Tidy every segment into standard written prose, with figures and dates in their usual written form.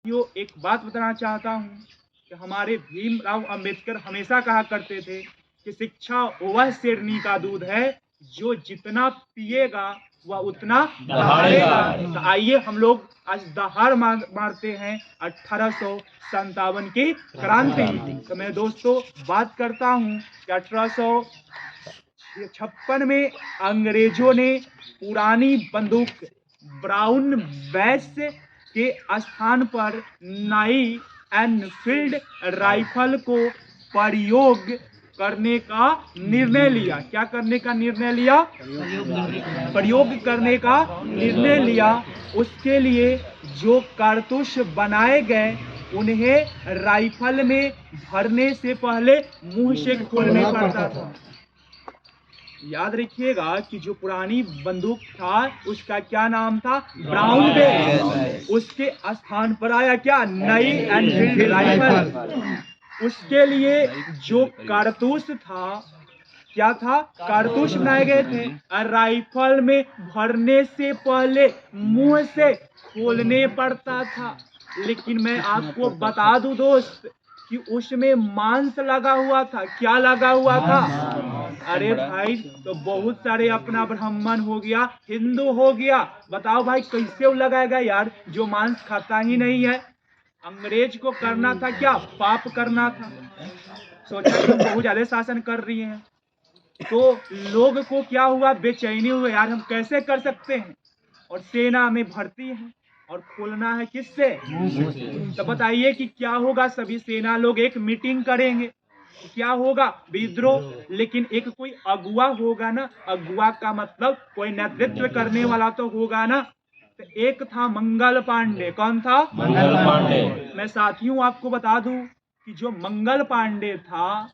यो एक बात बताना चाहता हूँ कि हमारे भीमराव अंबेडकर हमेशा कहा करते थे कि शिक्षा वह शेरनी का दूध है जो जितना पिएगा वह उतना दहाड़ेगा। तो आइए हम लोग आज दहाड़ मारते हैं 1857 की क्रांति। तो मैं दोस्तों बात करता हूँ कि 1856 में अंग्रेजों ने पुरानी बंदूक ब्राउन बैस के स्थान पर नई एनफील्ड राइफल को प्रयोग करने का निर्णय लिया। क्या करने का निर्णय लिया? प्रयोग करने का निर्णय लिया। उसके लिए जो कारतूस बनाए गए उन्हें राइफल में भरने से पहले मुंह से खोलना पड़ता था। याद रखिएगा कि जो पुरानी बंदूक था उसका क्या नाम था? Brown base. उसके स्थान पर आया क्या? नई एनफील्ड राइफल। उसके लिए जो कारतूस था, क्या था? कारतूस बनाए गए थे राइफल में भरने से पहले मुंह से खोलने पड़ता था। लेकिन मैं आपको बता दूं दोस्त कि उसमें मांस लगा हुआ था। क्या लगा हुआ था? अरे भाई, तो बहुत सारे अपना ब्राह्मण हो गया, हिंदू हो गया, बताओ भाई कैसे वो लगाएगा यार जो मांस खाता ही नहीं है। अंग्रेज को करना था क्या? पाप करना था। सोचा कि हम बहुत ज्यादा शासन कर रही हैं, तो लोग को क्या हुआ? बेचैनी हुआ, यार हम कैसे कर सकते हैं। और सेना में भर्ती है और खोलना है किससे? तो बताइए कि क्या होगा? सभी सेना लोग एक मीटिंग करेंगे, क्या होगा? विद्रोह। लेकिन एक कोई अगुआ होगा ना, अगुआ का मतलब कोई नेतृत्व करने वाला तो होगा ना। तो एक था मंगल पांडे। कौन था? मंगल पांडे। मैं साथियों आपको बता दूं कि जो मंगल पांडे था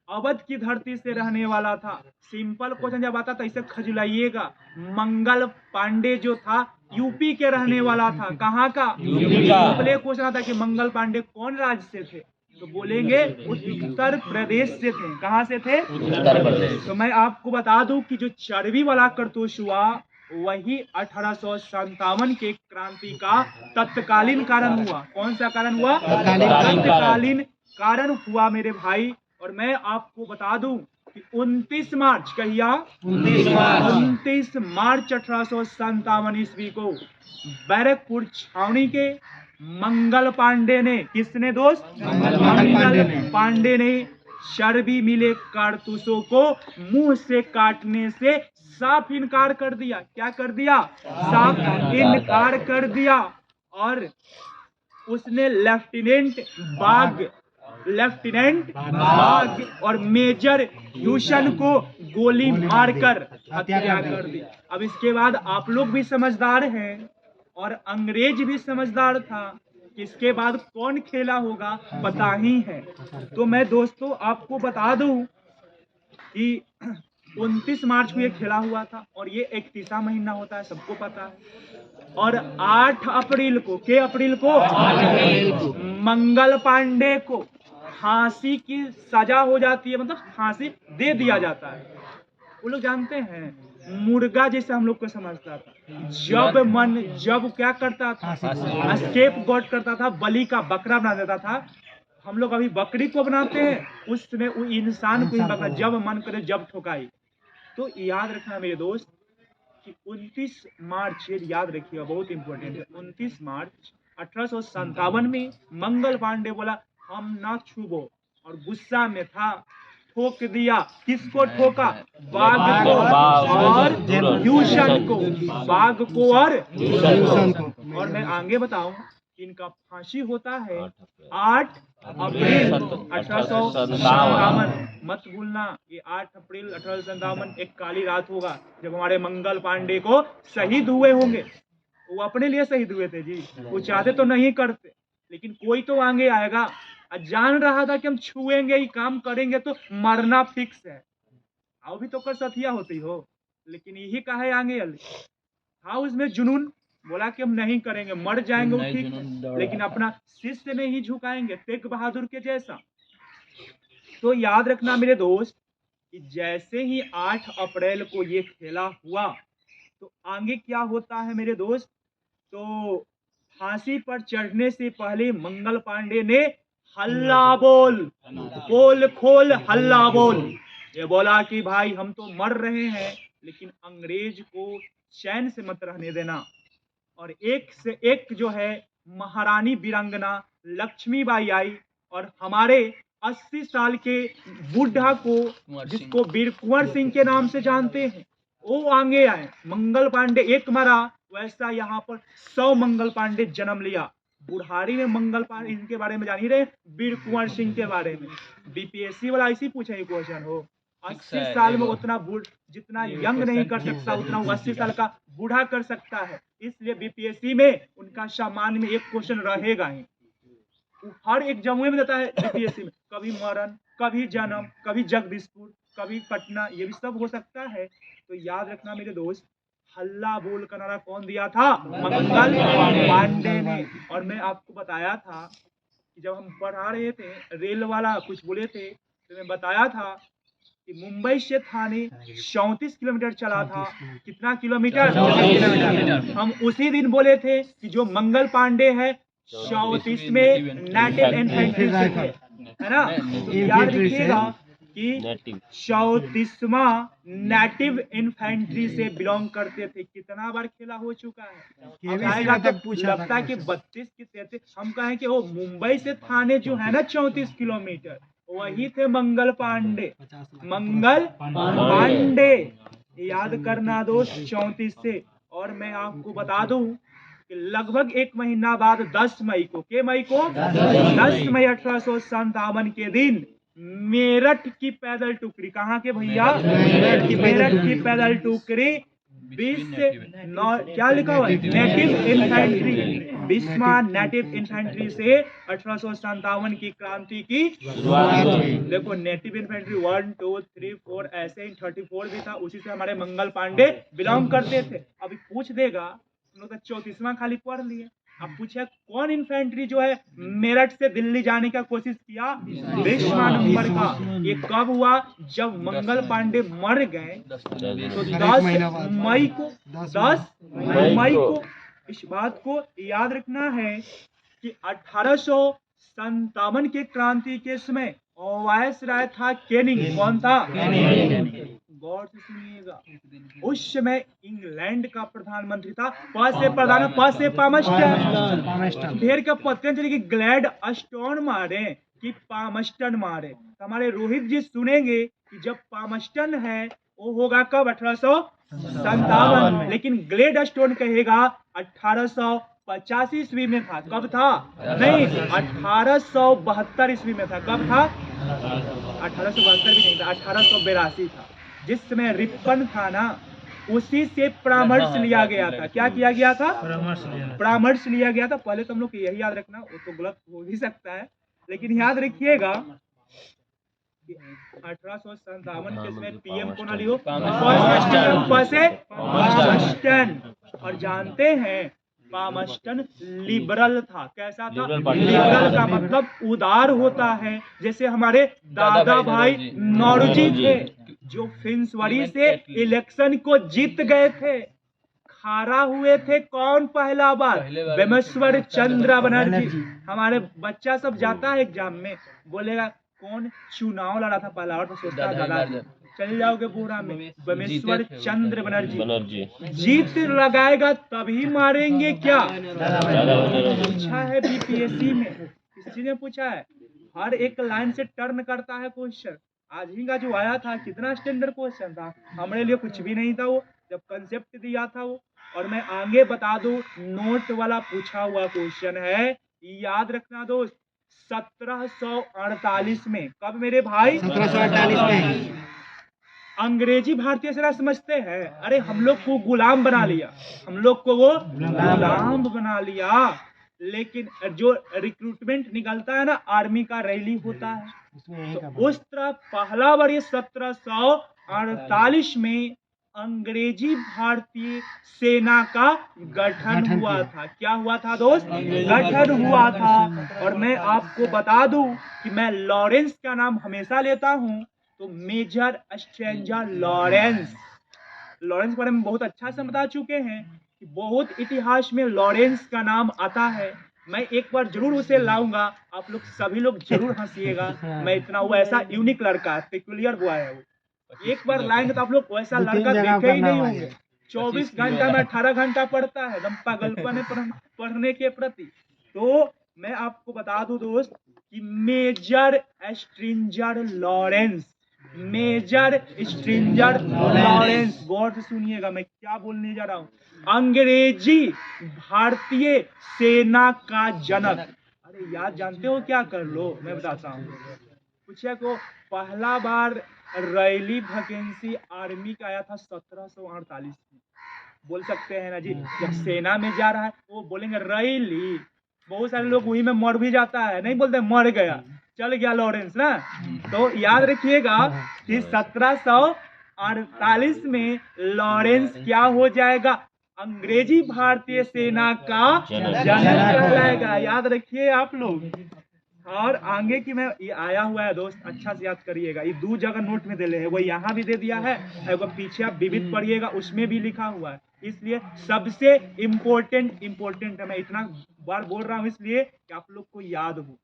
अवध की धरती से रहने वाला था। सिंपल क्वेश्चन जब आता था इसे खजुलाइएगा। मंगल पांडे जो था यूपी के रहने वाला था। कहाँ का? यूपी का। सिंपल क्वेश्चन आता कि मंगल पांडे कौन राज्य से थे, तो बोलेंगे उत्तर प्रदेश से थे। कहाँ से थे? उत्तर प्रदेश। तो मैं आपको बता दूं कि जो चर्बी वाला करतूस हुआ वही 1857 के क्रांति का तत्कालीन कारण हुआ। कौन सा कारण हुआ? तत्कालीन कारण हुआ मेरे भाई। और मैं आपको बता दूं कि 29 मार्च कहिया 29 मार्च 1857 ईस्वी को बैरकपुर छावनी के मंगल पांडे ने, किसने दोस्त? मंगल पांडे ने चर्बी मिले कारतूसों को मुंह से काटने से साफ इनकार कर दिया। क्या कर दिया? साफ इनकार कर दिया। और उसने लेफ्टिनेंट बाग और मेजर ह्यूसन को गोली मारकर हत्या कर दी। अब इसके बाद आप लोग भी समझदार हैं और अंग्रेज भी समझदार था। इसके बाद कौन खेला होगा पता ही है। तो मैं दोस्तों आपको बता दूं कि 29 मार्च को ये खेला हुआ था और ये 31वां महीना होता है, सबको पता है। और 8 अप्रैल को, के अप्रैल को, 8 अप्रैल को मंगल पांडे को फांसी की सजा हो जाती है, मतलब फांसी दे दिया जाता है। वो लोग जानते हैं मुर्गा जैसे हम लोग को समझता था। जब क्या करता था? स्केप गोट करता था, बलि का बकरा बना देता था। हम लोग अभी बकरी को बनाते हैं, उसमें वो इंसान को ही बकरा, जब मन करे जब ठोकाई। तो याद रखना मेरे दोस्त कि 29 मार्च, ये याद रखिएगा, बहुत इंपॉर्टेंट है। 29 मार्च 1857 में मंगल पांडे बोला हम ना छूबो, और गुस्सा में था, ठोक दिया। किसको ठोका? बाघ को और ह्यूसन को। बाघ को और ह्यूसन को। और मैं आगे बताऊं, इनका फांसी होता है 8 अप्रैल 1857। मत भूलना, ये 8 अप्रैल 1857 एक काली रात होगा जब हमारे मंगल पांडे को शहीद हुए होंगे। वो अपने लिए शहीद हुए थे जी, वो चाहते तो नहीं करते, लेकिन कोई तो आगे आएगा। जान रहा था कि हम छुएंगे ही, काम करेंगे तो मरना फिक्स है। आओ भी तो कर सथिया होती हो, लेकिन यही कहा आगे था उसमें जुनून। बोला कि हम नहीं करेंगे, मर जाएंगे वो ठीक है, लेकिन अपना शिष्य नहीं झुकाएंगे, तेग बहादुर के जैसा। तो याद रखना मेरे दोस्त कि जैसे ही 8 अप्रैल को ये खेला हुआ, तो आगे क्या होता है मेरे दोस्त? तो फांसी पर चढ़ने से पहले मंगल पांडे ने हल्ला बोल, पोल खोल हल्ला बोल, ये बोला कि भाई हम तो मर रहे हैं लेकिन अंग्रेज को चैन से मत रहने देना। और एक से एक जो है महारानी वीरांगना लक्ष्मीबाई आई और हमारे 80 साल के बुढ़ा को, जिसको वीर कुंवर सिंह के नाम से जानते हैं, वो आगे आए। मंगल पांडे एक मरा, वैसा यहाँ पर 100 मंगल पांडे जन्म लिया। बुढ़ारी में मंगल पांडे, इनके बारे में जान ही रहे, वीर कुंवर सिंह के बारे में। बीपीएससी वाला ऐसी पूछे क्वेश्चन हो, 80 साल में उतना जितना यंग नहीं कर सकता उतना वो 80 साल का बूढ़ा कर सकता है। इसलिए बीपीएससी में उनका सामान्य में एक क्वेश्चन रहेगा ही, हर एक जमुए में देता है बीपीएससी में, कभी मरण, कभी जन्म, कभी जगदीशपुर, कभी पटना, ये भी सब हो सकता है। तो याद रखना मेरे दोस्त, हल्ला बोल का नारा कौन दिया था? मंगल पांडे ने। और मैं आपको बताया था कि जब हम पढ़ा रहे थे, रेल वाला कुछ बोले थे तो मैं बताया था कि मुंबई से थाने 34 किलोमीटर चला था। कितना किलोमीटर? 34 किलोमीटर। हम उसी दिन बोले थे कि जो मंगल पांडे है 34 में नेटिव इन्फेंट्री से थे, है ना? तो याद रखिएगा कि 34वां नेटिव इन्फेंट्री से बिलोंग करते थे। कितना बार खेला हो चुका है, अब आएगा तक लगता है कि 32 की 33। हम कहें कि वो मुंबई से थाने जो है ना 34 किलोमीटर, वही थे मंगल पांडे। मंगल पांडे याद करना दोस्त, 34 से। और मैं आपको बता दूं कि लगभग एक महीना बाद 10 मई को, के मई को 10 मई 1857 के दिन मेरठ की पैदल टुकड़ी, कहाँ के भैया? मेरठ की पैदल टुकड़ी 20 क्या लिखा हुआ है? नेटिव इन्फेंट्री, 20वां नेटिव इन्फेंट्री से 1857 की क्रांति की देखो, नेटिव इन्फेंट्री 1 2 3 4 ऐसे ही 34 भी था, उसी से हमारे मंगल पांडे बिलोंग करते थे। अभी पूछ देगा, तुम लोग 34वां खाली पढ़ लिए, अब पूछे कौन इन्फेंट्री जो है मेरठ से दिल्ली जाने का कोशिश किया? 20वां नंबर का। ये कब हुआ? जब मंगल पांडे मर गए तो 10 मई को, 10 मई को। इस बात को याद रखना है कि 1857 के क्रांति के समय वायस राय था कैनिंग। कौन था? गौर से सुनिएगा, उस समय इंग्लैंड का प्रधानमंत्री था, प से प्रधान, प से पामस्टन। ढेर का पत्ते चले कि ग्लैड स्टोन मारे कि पामस्टन मारे। हमारे रोहित जी सुनेंगे कि जब पामस्टन है वो होगा कब? 1857। लेकिन ग्लेड स्टोन कहेगा 1885 ईस्वी में था। कब था? नहीं, 1872 ईस्वी में था। कब था? 1872 भी नहीं था, 1882 था। जिस समय रिपन था ना, उसी से परामर्श लिया गया था। क्या किया गया था? परामर्श लिया गया था। पहले तुम लोग यही याद रखना, वो तो गलत हो भी सकता है, लेकिन याद रखिएगा 1857 के समय पीएम कौन लियो? पामस्टन। और जानते हैं पामस्टन लिबरल था। कैसा था? लिबरल का मतलब उदार होता है। जैसे हमारे दादा भाई नौरोजी थे, जो फिंसवरी से इलेक्शन को जीत गए थे, खारा हुए थे। कौन पहला बार? बेमेश्वर चंद्र बनर्जी। हमारे बच्चा सब जाता है एग्जाम में, बोलेगा कौन चुनाव लड़ा था पहला, और तो सोचता दादा, चल जाओगे पूरा में, बेमेश्वर चंद्र बनर्जी। जीत लगाएगा तभी मारेंगे क्या? पूछा है बीपीएससी में, किसी ने पूछा है, हर एक लाइन से टर्न करता है क्वेश्चन। आज ही का जो आया था कितना स्टैंडर्ड क्वेश्चन था, हमारे लिए कुछ भी नहीं था वो, जब कंसेप्ट दिया था वो। और मैं आगे बता दूं, नोट वाला पूछा हुआ क्वेश्चन है, याद रखना दोस्त, 1748 में। कब मेरे भाई? 1748 में। अंग्रेजी भारतीय सेना समझते हैं? अरे हम लोग को गुलाम बना लिया, हम लोग को वो गुलाम बना लिया। लेकिन जो रिक्रूटमेंट निकलता है ना, आर्मी का रैली होता है, तो उस तरह पहला बार ये 1748 में अंग्रेजी भारतीय सेना का गठन हुआ था। क्या हुआ था दोस्त? गठन हुआ था। और मैं आपको बता दूं कि मैं लॉरेंस का नाम हमेशा लेता हूं, तो मेजर स्ट्रेंजर लॉरेंस के बारे में बहुत अच्छा से बता चुके हैं कि बहुत इतिहास में लॉरेंस का नाम आता है। मैं एक बार जरूर उसे लाऊंगा, आप लोग सभी लोग जरूर हंसिएगा। मैं इतना, वो ऐसा यूनिक लड़का है, पेक्युलियर बॉय है वो। एक बार लाएंगे तो आप लोग वैसा लड़का देखे ही नहीं होंगे। 24 घंटा में 18 घंटा पढ़ता है, एकदम पागलपन है पढ़ने के प्रति। तो मैं आपको बता दूं दोस्त कि मेजर स्ट्रिंजर लॉरेंस, मेजर स्ट्रिंजर लॉरेंस, गौर से सुनिएगा मैं क्या बोलने जा रहा हूँ। अंग्रेजी भारतीय सेना का जनक। अरे यार जानते हो क्या, कर लो मैं बताता हूँ। पूछिए को पहला बार रैली वैकेंसी आर्मी का आया था 1748 में। बोल सकते हैं ना जी, जब सेना में जा रहा है वो बोलेंगे रैली। बहुत सारे लोग वही में मर भी जाता है, नहीं बोलते मर गया, चल गया लॉरेंस ना। तो याद रखिएगा कि 1748 में लॉरेंस क्या हो जाएगा, अंग्रेजी भारतीय सेना का जनक कहलाएगा। याद रखिए आप लोग। और आगे की मैं, ये आया हुआ है दोस्त, अच्छा से याद करिएगा। ये 2 जगह नोट में दे है, वो यहाँ भी दे दिया है, और पीछे आप विविध पढ़िएगा उसमें भी लिखा हुआ है। इसलिए सबसे इम्पोर्टेंट है, मैं इतना बार बोल रहा हूँ इसलिए कि आप लोग को याद हो।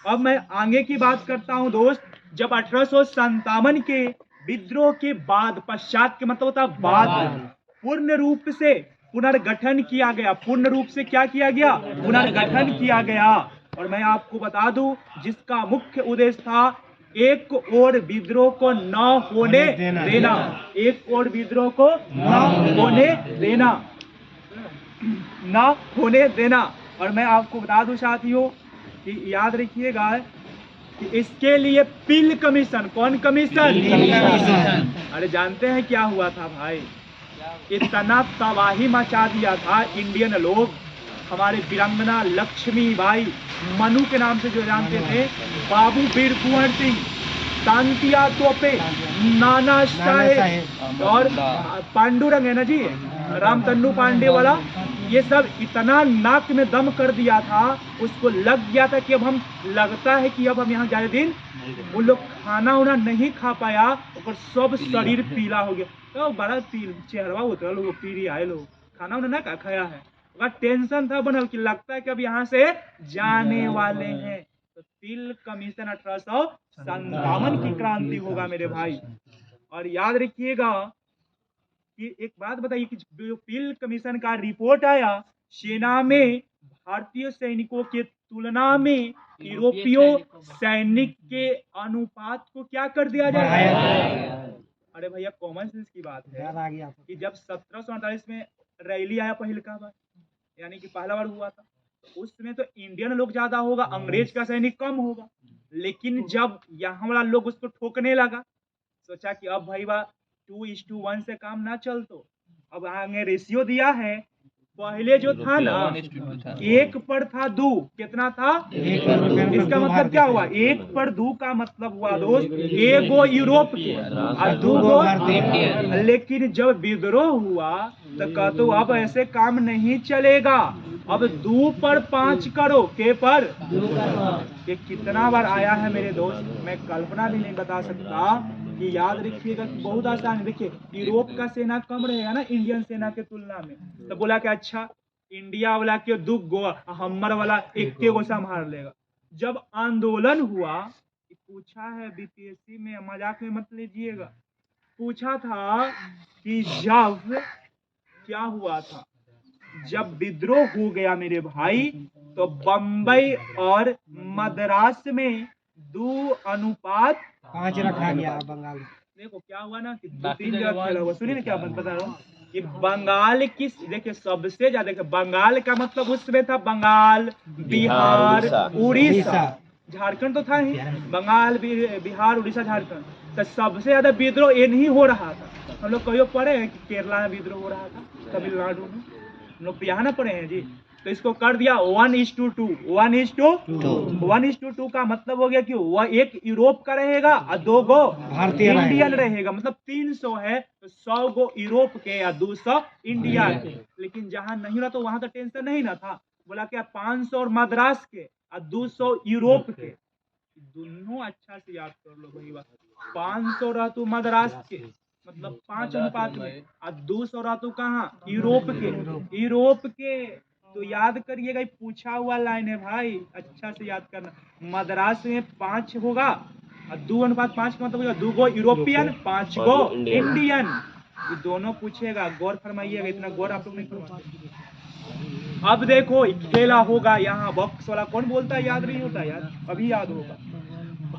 अब मैं आगे की बात करता हूँ दोस्त। जब 1857 के विद्रोह के बाद, पश्चात के मतलब होता बाद, पूर्ण रूप से पुनर्गठन किया गया। पूर्ण रूप से क्या किया गया, पुनर्गठन किया गया। और मैं आपको बता दूं जिसका मुख्य उद्देश्य था एक और विद्रोह को न होने देना, एक और विद्रोह को न होने देना, न होने देना। और मैं आपको बता दूं साथियों कि याद रखिएगा कि इसके लिए पिल कमीशन, कौन कमीशन? अरे जानते हैं क्या हुआ था भाई, इतना तबाही मचा दिया था इंडियन लोग। हमारे वीरांगना लक्ष्मीबाई मनु के नाम से जो जानते थे, बाबू वीर कुंवर सिंह, तांतिया तोपे, नाना साहेब और पांडुरंग है ना जी, रामतन्नु पांडे वाला, ये सब इतना नाक में दम कर दिया था, उसको लग गया था कि अब हम, लगता है कि अब हम यहाँ ज्यादा दिन, वो लोग खाना उना नहीं खा पाया और सब शरीर पीला हो गया। तो बड़ा चेहरा होता है, लोग पीरी आए, लोग खाना उना ना खाया है, टेंशन था बनल कि लगता है कि अब यहाँ से जाने वाले हैं। तो तिल कमीशन 1857 की क्रांति होगा मेरे भाई। और याद रखिएगा कि एक बात बताइए कि जो पिल कमीशन का रिपोर्ट आया, सेना में भारतीय सैनिकों के तुलना में यूरोपीय सैनिक के अनुपात को क्या कर दिया जाए। अरे भैया कॉमन सेंस की बात है कि जब 1748 में रैली आया पहले का बार, यानी कि पहला बार हुआ था, तो उस समय तो इंडियन लोग ज्यादा होगा, अंग्रेज का सैनिक कम होगा। लेकिन जब यहाँ वाला लोग उसको ठोकने लगा, सोचा कि अब भाई 2:1 से काम ना चल, तो अब आगे रेशियो दिया है। पहले जो था ना 1/2, कितना था, इसका मतलब क्या हुआ, 1/2 का मतलब हुआ दोस्त एगो यूरोप के और 2 लेकिन जब विद्रोह हुआ तो कहते अब ऐसे काम नहीं चलेगा, अब 2/5 करो, के पर, ये कितना बार आया है मेरे दोस्त, मैं कल्पना भी नहीं बता सकता। कि याद रखिएगा कि बहुत आसान है। देखिए यूरोप का सेना कम रहेगा ना इंडियन सेना के तुलना में, तो बोला कि अच्छा इंडिया वाला के 2 गो, हमर वाला 1 गो संभाल लेगा। जब आंदोलन हुआ, पूछा है बीपीएससी में, मजाक में मत लीजिएगा, पूछा था कि जब क्या हुआ था, जब विद्रोह हो गया मेरे भाई, तो बंबई और मद्रास में 2:5 रखा गया। बंगाल देखो क्या हुआ ना कि 2-3 जगह खेला हुआ, सुनिए ना क्या बता रहा हूँ कि बंगाल की, देखिए सबसे ज्यादा, देखिए बंगाल का मतलब उसमें था बंगाल, बिहार, उड़ीसा, झारखंड तो था ही, बंगाल, बिहार, उड़ीसा, झारखंड। तो सबसे ज्यादा विद्रोह ये नहीं हो रहा था। हम लोग कहियो पढ़े हैं कि केरला में विद्रोह हो रहा था, तमिलनाडु में, हम लोग यहाँ ना पढ़े हैं जी। तो इसको कर दिया 1:2, 1:2 का मतलब हो गया कि वह 1 यूरोप का रहेगा और 2 गो भारतीय इंडियन रहेगा, मतलब 300 है तो 100 गो यूरोप के या 200 इंडिया के। लेकिन जहां नहीं रहा तो वहां तो टेंशन नहीं ना था, बोला क्या 500 और मद्रास के और 200 यूरोप के, दोनों अच्छा से याद कर लो भैया। 500 रहा तो मद्रास के मतलब 5 अनुपात में। और 200 तो कहाँ, यूरोप के। तो याद करिएगा, ये पूछा हुआ लाइन है भाई, अच्छा से याद करना। मद्रास में 5 होगा और 2:5 का मतलब होगा 2 गो यूरोपियन 5 गो इंडियन। ये दोनों पूछेगा, गौर फरमाइएगा, इतना गौर आप लोग नहीं करोगे। अब देखो खेला होगा यहाँ, बॉक्स वाला कौन बोलता है, याद नहीं होता यार, अभी याद होगा।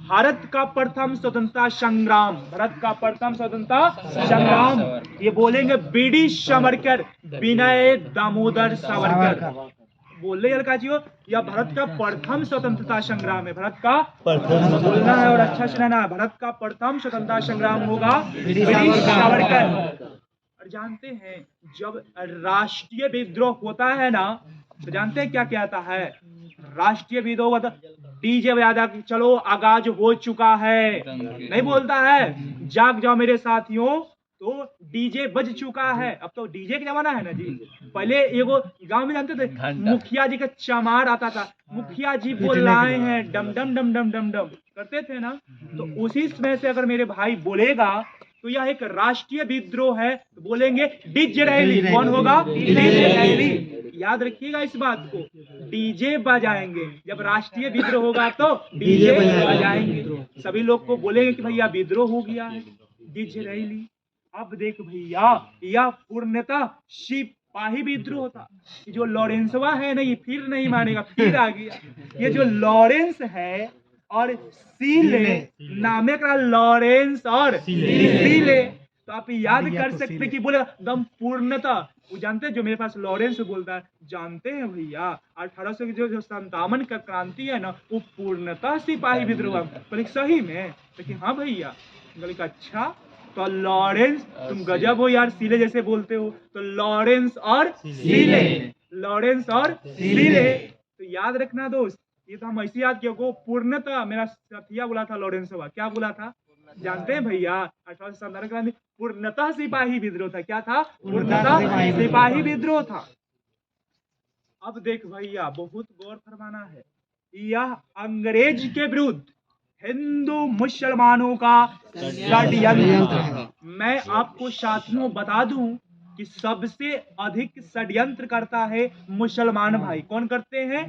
भारत का प्रथम स्वतंत्रता संग्राम, भारत का प्रथम स्वतंत्रता संग्राम, ये बोलेंगे बीडी सावरकर, विनय दामोदर सावरकर। बोले अलकाजियो, या भारत का प्रथम स्वतंत्रता संग्राम है, भारत का बोलना है और अच्छा से रहना है। भारत का प्रथम स्वतंत्रता संग्राम होगा बीडी सावरकर। और जानते हैं जब राष्ट्रीय विद्रोह होता है ना, तो जानते हैं क्या कहता है, राष्ट्रीय विद्रोह होता, डीजे बजा के चलो आगाज हो चुका है, नहीं बोलता है जाग जाओ मेरे साथियों, तो डीजे बज चुका है। अब तो डीजे का जमाना है ना जी। पहले एगो गांव में जानते थे मुखिया जी का चमार आता था, मुखिया जी बोल रहे हैं डम डम डम डम डम डम करते थे ना। तो उसी समय से अगर मेरे भाई बोलेगा तो यह एक राष्ट्रीय विद्रोह है, तो बोलेंगे डीजे रैली। कौन होगा, डीजे रैली। याद रखिएगा इस बात को, डीजे बजाएंगे जब राष्ट्रीय विद्रोह होगा, तो डीजे बजाएंगे, सभी लोग को बोलेंगे कि भैया विद्रोह हो गया है, डीजे रैली। अब देख भैया, यह पूर्णतः सिपाही विद्रोह था। जो लॉरेंसवा है नहीं, फिर नहीं मानेगा, फिर आ गया। ये जो लॉरेंस है और सीले नामे का, लॉरेंस और सीले, तो आप याद कर सकते कि बोले एकदम पूर्णतः। वो जानते हैं जो मेरे पास लॉरेंस बोलता है, जानते हैं भैया 1857 का क्रांति है ना, वो पूर्णतः सिपाही विद्रोह। बोले सही में, लेकिन हाँ भैया। बोले अच्छा, तो लॉरेंस, तुम गजब हो यार, सीले जैसे बोलते हो। तो लॉरेंस और सीले, लॉरेंस और सीले। तो याद रखना दोस्त, ये तो हम ऐसे याद किया को, पूर्णतः मेरा साथिया बोला था लॉरेंसवा, क्या बोला था जानते हैं भैया, 1857 क्रांति पूर्णतः सिपाही विद्रोह था। क्या था, पूर्णतः सिपाही विद्रोह था। अब देख भैया, बहुत गौर फरमाना है, यह अंग्रेज के विरुद्ध हिंदू मुसलमानों का षड्यंत्र। मैं आपको साथियों बता दूं कि सबसे अधिक षड्यंत्र करता है मुसलमान भाई। कौन करते हैं,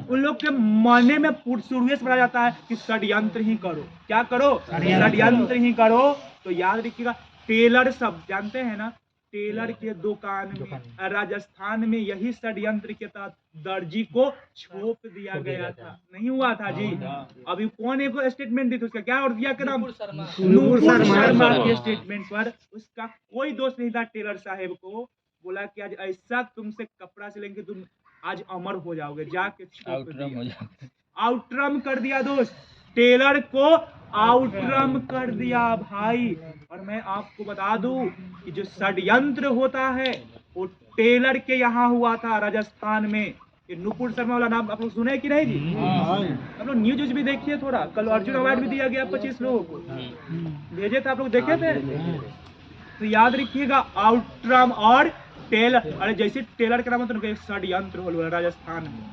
उन लोग के मानने में शुरू से पढ़ा जाता है कि षड्यंत्र ही करो। क्या करो, षड्यंत्र ही करो। तो याद रखिएगा, टेलर सब जानते हैं ना, टेलर के दुकान में राजस्थान में यही षड्यंत्र के तहत दर्जी को छोप दिया गया था, नहीं हुआ था जी। अभी कौन एक स्टेटमेंट दी थी, उसका क्या और दिया, क्या नूपुर शर्मा के स्टेटमेंट पर उसका कोई दोष नहीं था। टेलर साहेब को बोला कि आज ऐसा तुमसे कपड़ा सिलेंगे, तुम आज अमर हो जाओगे, जाके आउटरम कर दिया दोस्त, टेलर को आउटरम कर दिया भाई। और मैं आपको बता दूं कि जो षड्यंत्र होता है वो टेलर के यहाँ हुआ था राजस्थान में। ये नूपुर शर्मा वाला नाम आप लोग सुने कि नहीं जी, आप लोग न्यूज भी देखिए थोड़ा। कल अर्जुन अवार्ड भी दिया गया 25 लोगों को, भेजे थे, आप लोग देखे थे। तो याद रखिएगा, आउटरम और टेलर, अरे जैसे टेलर का नाम तो षड्यंत्र हो राजस्थान में,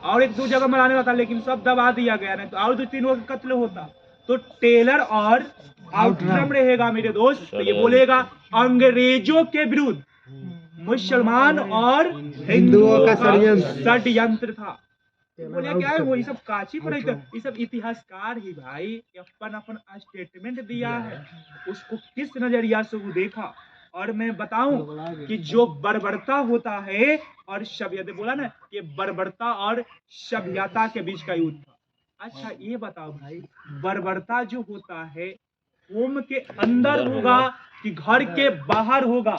और एक दो जगह मनाने वाला था लेकिन सब दबा दिया गया, नहीं तो और 2-3 लोगों का कत्ल होता। तो टेलर और आउटरम रहेगा मेरे दोस्त। तो ये बोलेगा अंग्रेजों के विरुद्ध मुसलमान और हिंदुओं का षड्यंत्र था। बोले क्या है वो, ये सब काची पर, ये सब इतिहासकार ही भाई अपन स्टेटमेंट दिया है, उसको किस नजरिया से वो देखा। और मैं बताऊं कि जो बर्बरता होता है और सभ्यता, बोला ना कि बर्बरता और सभ्यता के बीच का युद्ध था। अच्छा ये बताओ भाई, बर्बरता जो होता है होम के अंदर होगा कि घर के बाहर होगा?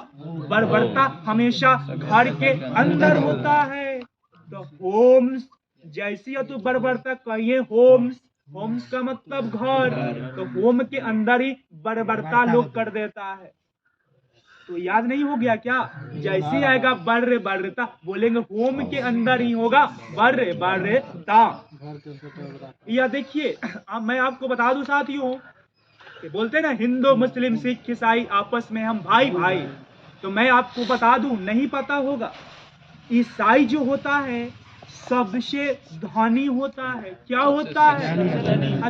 बर्बरता हमेशा घर के अंदर होता है। तो होम्स जैसी है तो बर्बरता कहिए होम्स, होम्स का मतलब घर, तो होम के अंदर ही बर्बरता लोग कर देता है। तो याद नहीं हो गया क्या? जैसे आएगा बर्र बर्रता, बोलेंगे होम के अंदर ही होगा बर्र बर्रता। या देखिए, अब मैं आपको बता दूं साथियों, बोलते ना हिंदू मुस्लिम सिख ईसाई आपस में हम भाई भाई, तो मैं आपको बता दूं, नहीं पता होगा, ईसाई जो होता है सबसे धनी होता है। क्या होता है?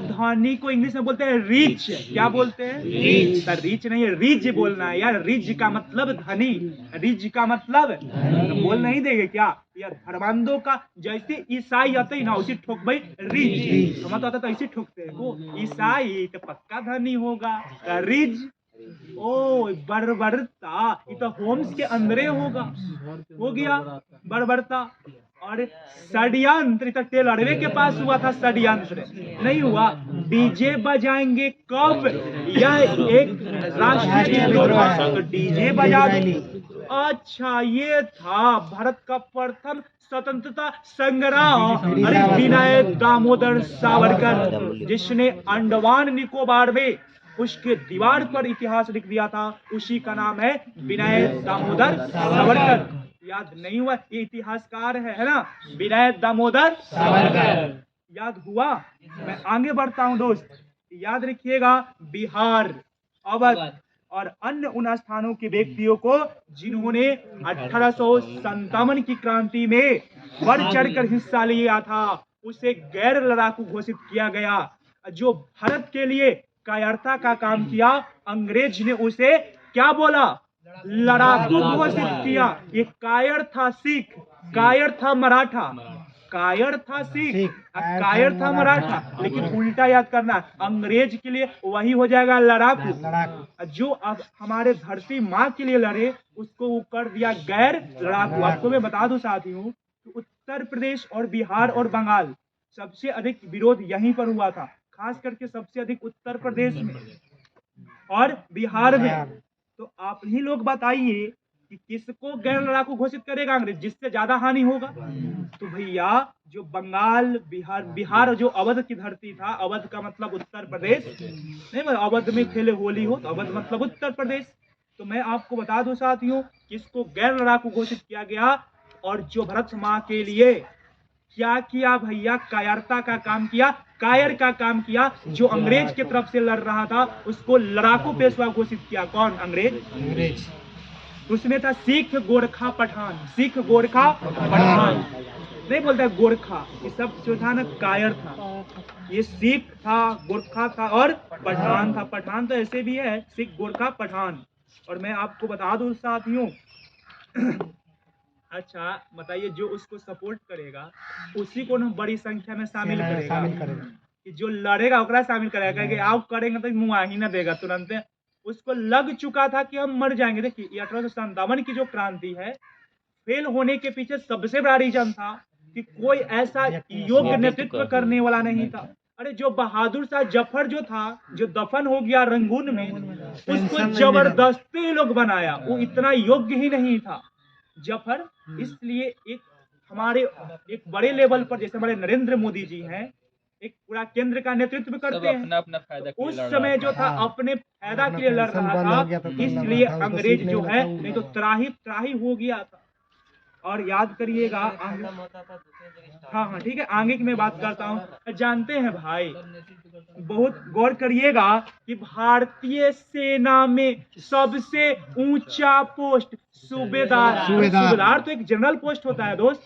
धनी को इंग्लिश में बोलते हैं रिच। क्या बोलते हैं? रिच। रिच नहीं है, रिच बोलना है यार। रिच का मतलब धनी, रिच का मतलब तो बोल नहीं देंगे क्या? या धर्मांधों का जैसे ईसाई आते ही ना उसी ठोक भाई रिच, समझ आता तो ऐसे ठोकते हैं वो ईसाई तो पक्का धनी होगा। रिच ओ बर्बरता, ये तो होम्स के अंदर होगा। हो गया बर्बरता। और षड्यंत्र तो टेलरवे के पास हुआ था, षड्यंत्र नहीं हुआ। डीजे बजाएंगे कब? यह एक राष्ट्रीय गीत था तो डीजे बजा दो। अच्छा ये था भारत का प्रथम स्वतंत्रता संग्राम। अरे विनय दामोदर सावरकर, जिसने अंडमान निकोबार में उसके दीवार पर इतिहास लिख दिया था, उसी का नाम है विनय दामोदर सावरकर। याद नहीं हुआ? ये इतिहासकार है ना, विनय दामोदर सावरकर। याद हुआ? मैं आगे बढ़ता हूं दोस्त। याद रखिएगा, बिहार, अवध और अन्य उन स्थानों के व्यक्तियों को जिन्होंने 1857 की क्रांति में बढ़ चढ़कर हिस्सा लिया था, उसे गैर लड़ाकू घोषित किया गया। जो भारत के लिए कायरता का काम किया, अंग्रेज ने उसे क्या बोला? लड़ाकू घोषित किया। ये कायर था सिख, कायर था मराठा, कायर था सिख, कायर था मराठा। लेकिन उल्टा याद करना, अंग्रेज के लिए वही हो जाएगा लड़ाकू। जो अब हमारे धरती माँ के लिए लड़े उसको वो कर दिया गैर लड़ाकू। आपको मैं बता दूं साथियों, उत्तर प्रदेश और बिहार और बंगाल सबसे अधिक विरोध यहीं पर हुआ था, खास करके सबसे अधिक उत्तर प्रदेश में और बिहार में। तो आप ही लोग बताइए कि किसको गैर लड़ाकू घोषित करेगा अंग्रेज, जिससे ज्यादा हानि होगा? तो भैया जो बंगाल, बिहार जो अवध की धरती था, अवध का मतलब उत्तर प्रदेश नहीं, अवध में खेले होली हो तो अवध मतलब उत्तर प्रदेश। तो मैं आपको बता दूं साथियों, किसको गैर लड़ाकू घोषित किया गया और जो भारत माँ के लिए क्या किया भैया? कायरता का काम किया, कायर का काम किया। जो अंग्रेज की तरफ से लड़ रहा था उसको लड़ाकू पेशवा घोषित किया। कौन? अंग्रेज। उसमें था सिख, गोरखा, पठान। सिख, गोरखा, पठान नहीं बोलता गोरखा, ये सब जो था ना कायर था। ये सिख था, गोरखा था और पठान था। पठान तो ऐसे भी है, सिख, गोरखा, पठान। और मैं आपको बता दूं साथियों अच्छा बताइए, जो उसको सपोर्ट करेगा उसी को ना बड़ी संख्या में शामिल करेगा। कि जो लड़ेगा ओकरा शामिल करेगा, कि आओ करेंगे तो मुँह ही ना देगा तुरंत। उसको लग चुका था कि हम मर जाएंगे। देखिए 1857 की जो क्रांति है, फेल होने के पीछे सबसे बड़ा रीजन था कि कोई ऐसा योग्य नेतृत्व करने वाला नहीं था। अरे जो बहादुर शाह जफर जो था, जो दफन हो गया रंगून में, उसको जबरदस्ती लोग बनाया, वो इतना योग्य ही नहीं था जफर। इसलिए एक हमारे एक बड़े लेवल पर, जैसे हमारे नरेंद्र मोदी जी हैं, एक पूरा केंद्र का नेतृत्व करते हैं, अपना फायदा उस समय जो था अपने फायदा के लिए लड़ रहा था। इसलिए अंग्रेज जो है नहीं तो त्राही हो गया था। और याद करिएगा, हाँ ठीक है, आगे की मैं बात करता हूँ। जानते हैं भाई, बहुत गौर करिएगा कि भारतीय सेना में सबसे ऊंचा पोस्ट सूबेदार। सूबेदार तो एक जनरल पोस्ट होता है दोस्त,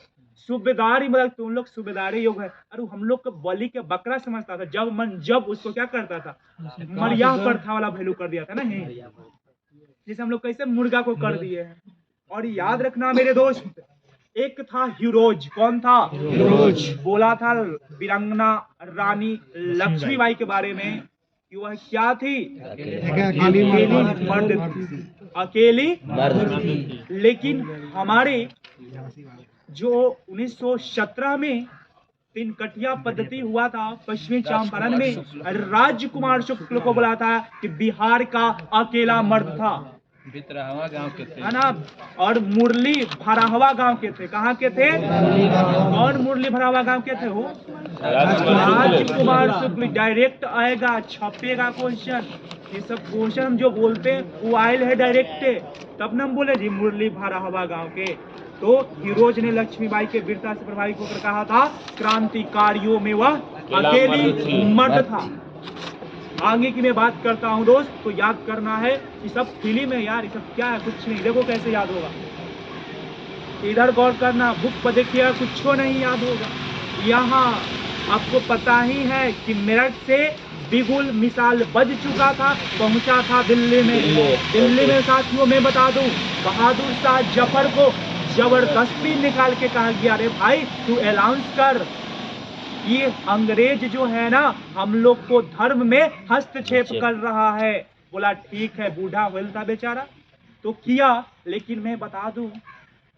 सूबेदार ही मतलब तुम लोग सूबेदार योग है। अरे हम लोग को बलि के बकरा समझता था, जब उसको क्या करता था, मरिया प्रथा वाला वैल्यू कर दिया था ना, जैसे हम लोग कैसे मुर्गा को कर दिए हैं। और याद रखना मेरे दोस्त, एक था हीरोज। कौन था? हीरोज। बोला था वीरांगना रानी लक्ष्मीबाई के बारे में कि वह क्या थी? अकेली मर्द थी, अकेली मर्द। लेकिन हमारे जो 1917 में तीन कटिया पद्धति हुआ था पश्चिमी चंपारण में, राजकुमार शुक्ल को बोला था कि बिहार का अकेला मर्द था, बितरहवा गांव के थे, है ना। और मुरली भराहवा गांव के थे। कहाँ के थे? और मुरली भराहवा गांव के थे हो राजकुमार शुक्ल। डायरेक्ट आएगा, छपेगा क्वेश्चन। ये सब क्वेश्चन हम जो बोलते हैं वो आयल है डायरेक्ट, तब न हम बोले जी मुरली भराहवा गांव के। तो हीरोज ने लक्ष्मीबाई के वीरता से प्रभावित होकर कहा था, क्रांतिकारियों में वह अकेली मर्द था। आगे की मैं बात करता हूं दोस्त, तो याद करना है, ये सब फिल्म है यार, ये सब क्या है, कुछ नहीं। देखो कैसे याद होगा। इधर गौर करना, बुक पर देखिएगा कुछ नहीं याद होगा। यहाँ आपको पता ही है कि मेरठ से बिगुल मिसाल बज चुका था, पहुंचा था दिल्ली में। दिल्ली में साथियों मैं बता दूं, बहादुर शाह जफर को जबरदस्ती निकाल के कहा गया, अरे भाई तू अनाउंस कर, ये अंग्रेज जो है ना हम लोग को धर्म में हस्तक्षेप कर रहा है। बोला ठीक है, बूढ़ा होल था बेचारा तो किया। लेकिन मैं बता दूं,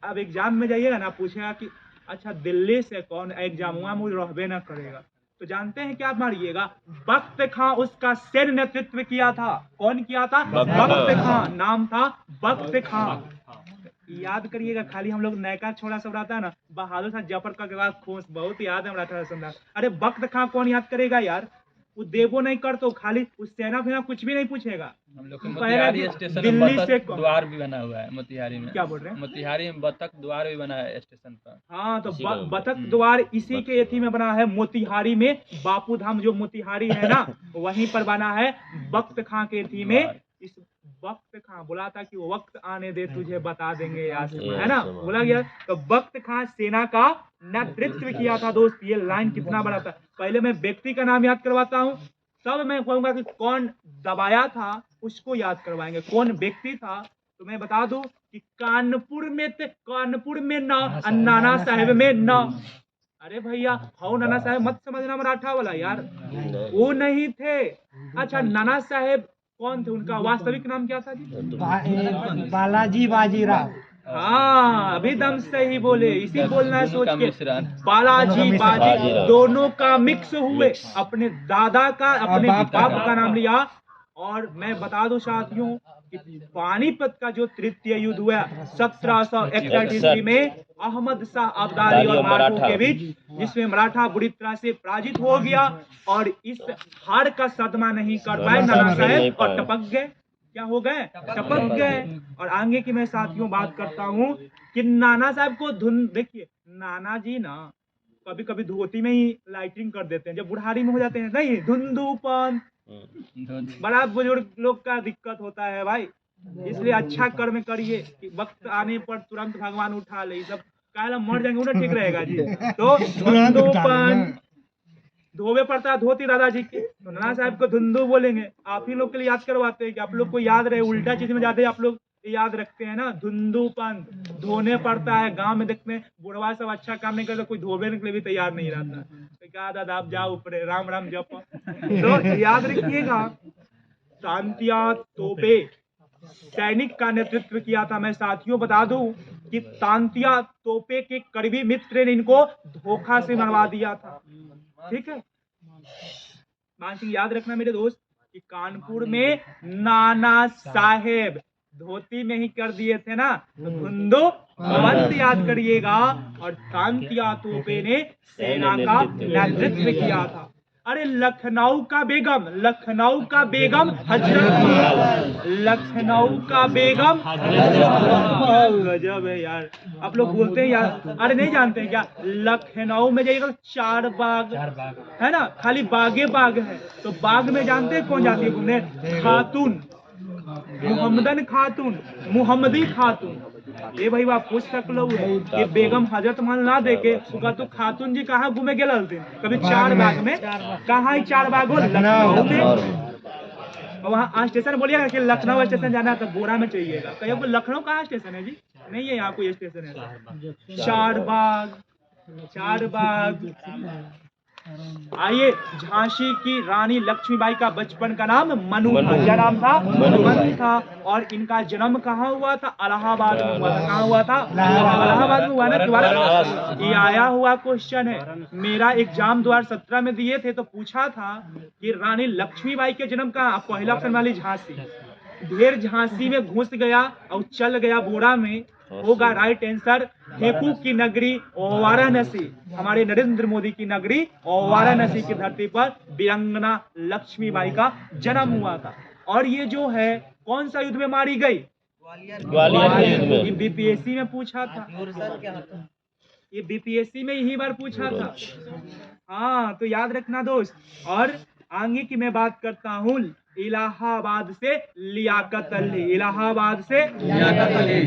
अब एग्जाम में जाइएगा ना, पूछेगा कि अच्छा दिल्ली से कौन, एग्जाम हुआ मुझे रहबे ना करेगा, तो जानते हैं क्या मारिएगा, बख्त खां उसका सिर नेतृत्व किया था। कौन किया था? बख्त खां, नाम था बख्त खां। याद करिएगा, खाली हम लोग नयका छोड़ा सब रहता है ना, बहादुर शाह जफर का के बाद खोस बहुत याद है हमारा। अरे बख्त खां कौन याद करेगा यार, वो देवो नहीं कर तो खाली उस सेना फेना कुछ भी नहीं पूछेगा। हम लोग के मोतिहारी स्टेशन में दिल्ली से बतख द्वार भी बना हुआ है मोतिहारी में। क्या बोल रहे हैं? मोतिहारी में बतख द्वार भी बना है स्टेशन पर। हाँ तो बतख द्वार इसी के एथी में बना है, मोतिहारी में। बापू धाम जो मोतिहारी है ना वहीं पर बना है, बख्त खां के एथी में। इस वक्त खां बोला था कि वक्त आने दे तुझे बता देंगे आसमां, है ना, बोला गया। तो वक्त खां सेना का नेतृत्व किया था दोस्त। ये लाइन कितना बड़ा था। पहले मैं व्यक्ति का नाम याद करवाता हूँ, तब मैं कहूंगा कि कौन दबाया था उसको याद करवाएंगे, कौन व्यक्ति था। तो मैं बता दूं कि कानपुर में नाना साहेब में न, अरे भैया हो नाना साहेब मत समझना मराठा वाला यार, वो नहीं थे। अच्छा नाना साहेब कौन थे, उनका वास्तविक नाम क्या था जी? बालाजी बाजीराव। हाँ अभी दम सही बोले, इसी बोलना है सोच के। बालाजी बाजी दोनों का मिक्स हुए, अपने दादा का अपने बाप का नाम लिया। और मैं बता दूं साथियों कि पानीपत का जो तृतीय युद्ध हुआ 1761 ईस्वी में अहमद शाह अब्दाली और मराठों के बीच, जिसमें मराठा बुरी तरह से पराजित हो गया और इस हार का सदमा नहीं कर पाए नाना साहेब और टपक गए। क्या हो गए? टपक गए। और आगे की मैं साथियों बात करता हूँ कि नाना साहब को धुन, देखिए नाना जी ना कभी कभी धोती में ही लाइटिंग कर देते हैं जब बुढ़ारी में हो जाते हैं, नहीं धुंधुपन, बड़ा बुजुर्ग लोग का दिक्कत होता है भाई। इसलिए अच्छा कर्म करिए कि वक्त आने पर तुरंत भगवान उठा ले, सब काला मर जाएंगे उन्हें ठीक रहेगा जी। तो धुंधुपन धोबे पड़ता है धोती दादाजी के, तो नाना साहब को धुंधु बोलेंगे। आप ही लोग के लिए याद करवाते हैं कि आप लोग को याद रहे, उल्टा चीज में ज्यादा आप लोग याद रखते हैं ना। धुंधुपन धोने पड़ता है, गांव में देखते हैं बुढ़वा सब अच्छा काम नहीं करता, कोई धोबे के लिए भी तैयार नहीं रहता। तो क्या दादा आप जाओ ऊपर, राम राम जप। तो याद रखिएगा तांतिया तोपे सैनिक का नेतृत्व किया था। मैं साथियों बता दूं कि तांतिया तोपे के करीबी मित्र ने इनको धोखा से मरवा दिया था। ठीक है, मान सिंह याद रखना मेरे दोस्त कि कानपुर में नाना साहेब धोती में ही कर दिए थे ना, तो धुंधो बंद याद करिएगा। और तांतिया तोपे ने सेना का नेतृत्व किया था। अरे लखनऊ का बेगम हजरत, लखनऊ का बेगम गजब है यार। आप लोग बोलते हैं यार, अरे नहीं जानते हैं क्या, लखनऊ में जाइएगा चार बाग है ना, खाली बागे बाग है। तो बाग में जानते हैं कौन जाती है घूमने? खातून, मुहम्मदन खातून, मुहम्मदी खातून। ये भाई आप पूछ सकलो ये बेगम हजरत मान ना देके उसका तो खातून जी कहाँ घूमे गेल थे कभी? चार बाग में। कहाँ चार बाग हो? लखनऊ में। वहाँ स्टेशन बोलिएगा कि लखनऊ स्टेशन जाना है तो बोरा में चाहिएगा। कहिए को लखनऊ कहाँ स्टेशन है जी? नहीं है यहाँ कोई स्टेशन है। चार बाग। आइए, झांसी की रानी लक्ष्मीबाई का बचपन का नाम मनु था। क्या नाम था? मनु था। और इनका जन्म कहाँ हुआ था? इलाहाबाद में हुआ था। कहाँ हुआ था? इलाहाबाद में हुआ ना। दोबारा ये आया हुआ क्वेश्चन है, मेरा एग्जाम 2017 में दिए थे तो पूछा था कि रानी लक्ष्मीबाई के जन्म कहाँ? पहला ऑप्शन वाली झांसी। ढेर झांसी में घुस गया और चल गया बोरा में, होगा राइट आंसर हेपू की नगरी वाराणसी। हमारे नरेंद्र मोदी की नगरी और वाराणसी की धरती पर वीरांगना लक्ष्मीबाई का जन्म हुआ था। और ये जो है कौन सा युद्ध में मारी गई? ग्वालियर। बीपीएससी में पूछा था, ये बीपीएससी में यही बार पूछा था। हाँ तो याद रखना दोस्त। और आगे की मैं बात करता हूँ इलाहाबाद से लियाकत अली। इलाहाबाद से लियाकत अली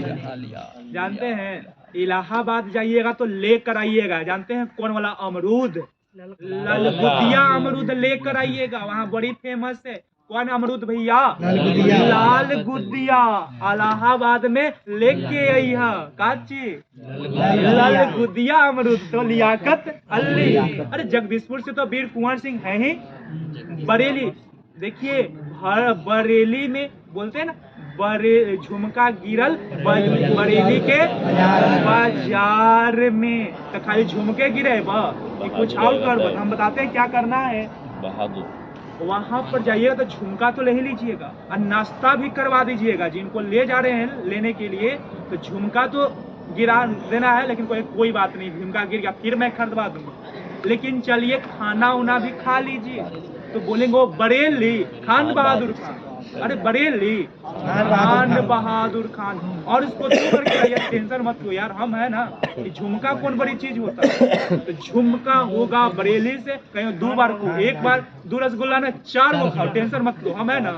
जानते हैं? इलाहाबाद जाइएगा तो लेकर आइएगा, जानते हैं कौन वाला अमरूद, ललगुदिया अमरूद लेकर आइएगा, वहाँ बड़ी फेमस है। कौन अमरूद भैया? लाल गुदिया। इलाहाबाद में लेके आई है काची लाल गुदिया अमरूद, तो लियाकत अली। अरे जगदीशपुर से तो वीर कुंवर सिंह है ही। बरेली देखिए, बरेली में बोलते हैं ना, झुमका गिरल बरेली के बाजार में, तो खाली झुमके गिरे कि कुछ और कर, हम बताते हैं क्या करना है। बहादुर वहां पर जाइएगा तो झुमका तो ले ही लीजिएगा और नाश्ता भी करवा दीजिएगा। जिनको ले जा रहे हैं लेने के लिए तो झुमका तो गिरा देना है, लेकिन कोई बात नहीं, झुमका गिर गया फिर मैं खरीदवा दूंगा। लेकिन चलिए खाना उना भी खा लीजिए। तो बोलेंगे वो बरेली खान बहादुर खान, अरे बरेली खान बहादुर खान। और इसको दो करके आइए, टेंशन मत लो यार, हम है ना। झुमका कौन बड़ी चीज होता है, तो झुमका होगा बरेली से, कहीं 2 बार को 1 बार, 2 रसगुल्ला ने 4 वो खाओ, टेंशन मत लो, हम है ना।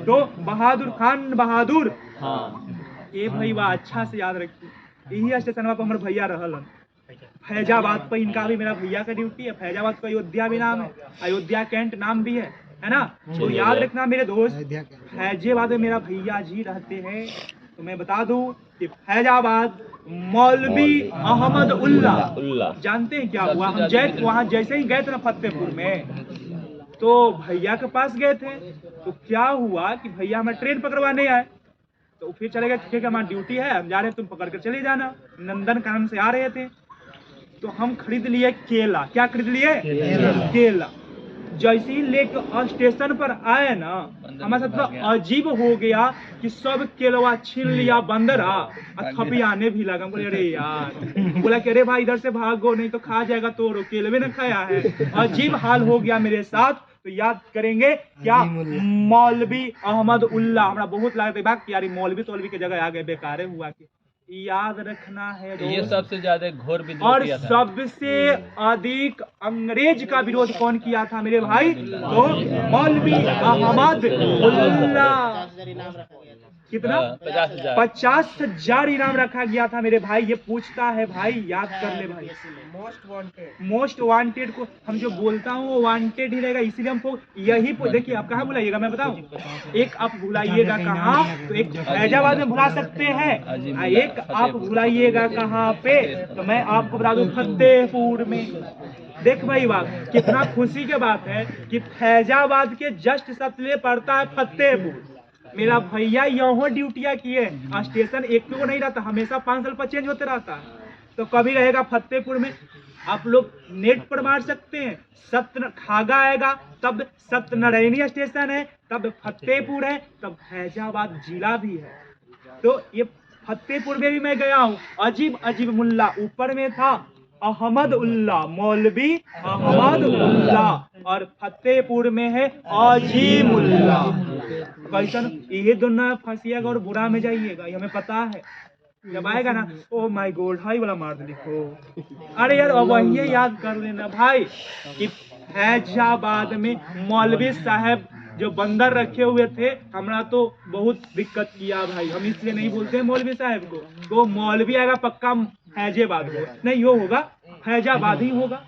तो बहादुर खान बहादुर, ये भाई वाह अच्छा से याद रखिए। यही स्टेशन पर हमारे भैया रहलन फैजाबाद पर, इनका भी मेरा भैया का ड्यूटी है। फैजाबाद का अयोध्या भी नाम है, अयोध्या कैंट नाम भी है ना। तो याद रखना मेरे दोस्त, फैजाबाद में मेरा भैया जी रहते हैं। तो मैं बता दूं कि फैजाबाद मौलवी अहमद उल्ला, जानते हैं क्या हुआ? हम वहाँ जैसे ही गए थे ना फतेहपुर में, तो भैया के पास गए थे। तो क्या हुआ कि भैया हमें ट्रेन पकड़वाने आए, तो फिर चले गए, ठीक है हमारी ड्यूटी है, हम जा रहे हैं, तुम पकड़ कर चले जाना। नंदन कानन से आ रहे थे, तो हम खरीद लिए केला। क्या खरीद लिए? केला। जैसे ही लेकर स्टेशन पर आए ना, हमारे साथ तो अजीब हो गया कि सब केलवा छीन लिया बंदर और थपियाने भी लगा। बोले अरे यार, बोला कि अरे भाई इधर से भागो नहीं तो खा जाएगा, तो केलवे ने खाया है। अजीब हाल हो गया मेरे साथ। तो याद करेंगे क्या? मौलवी अहमद उल्ला। हमारा बहुत लगता है यार मौलवी तौलवी की जगह आ गए, बेकार हुआ कि याद रखना है। ये सबसे ज्यादा घोर विद्रोह और किया था। सबसे अधिक अंग्रेज का विरोध कौन किया था मेरे भाई? तो मौलवी अहमद उल्ला। कितना? 50,000 इनाम रखा गया था मेरे भाई। ये पूछता है भाई, याद कर ले भाई। मोस्ट वांटेड को हम जो बोलता हूँ वो वांटेड ही रहेगा, इसीलिए हमको यही देखिए। आप कहाँ बुलाइएगा मैं बताऊँ? एक आप बुलाइएगा कहाँ? तो एक फैजाबाद में बुला सकते हैं, एक आप बुलाइएगा कहाँ पे? तो मैं आपको बता दूं फतेहपुर में। देख भाई वाह, कितना खुशी की बात है कि फैजाबाद के जस्ट सतले पड़ता है फतेहपुर। मेरा भैया यहाँ ड्यूटियाँ किए, स्टेशन एक को नहीं रहता, हमेशा 5 साल पर चेंज होते रहता है। तो कभी रहेगा फतेहपुर में, आप लोग नेट पर मार सकते हैं। सत्य खागा आएगा तब सत्यनारायणी स्टेशन है, तब फतेहपुर है, तब फैजाबाद जिला भी है। तो ये फतेहपुर में भी मैं गया हूँ। अजीब अजीब मुल्ला ऊपर में था, अहमद उल्ला, मौलवी अहमद उल्ला, और फतेहपुर में है अजीम उल्ला। कैसन ये दोनों फंसिएगा और बुरा में जाइएगा, ये हमें पता है। जब आएगा ना, ओ माय गॉड हाई वाला मार लिखो। अरे यार अब वही याद कर लेना भाई कि फैजाबाद में मौलवी साहब जो बंदर रखे हुए थे, हमारा तो बहुत दिक्कत किया भाई। हम इसलिए नहीं बोलते हैं मौलवी साहब को, तो मौलवी आएगा पक्का फैजाबाद हो, नहीं हो होगा फैजाबाद ही होगा।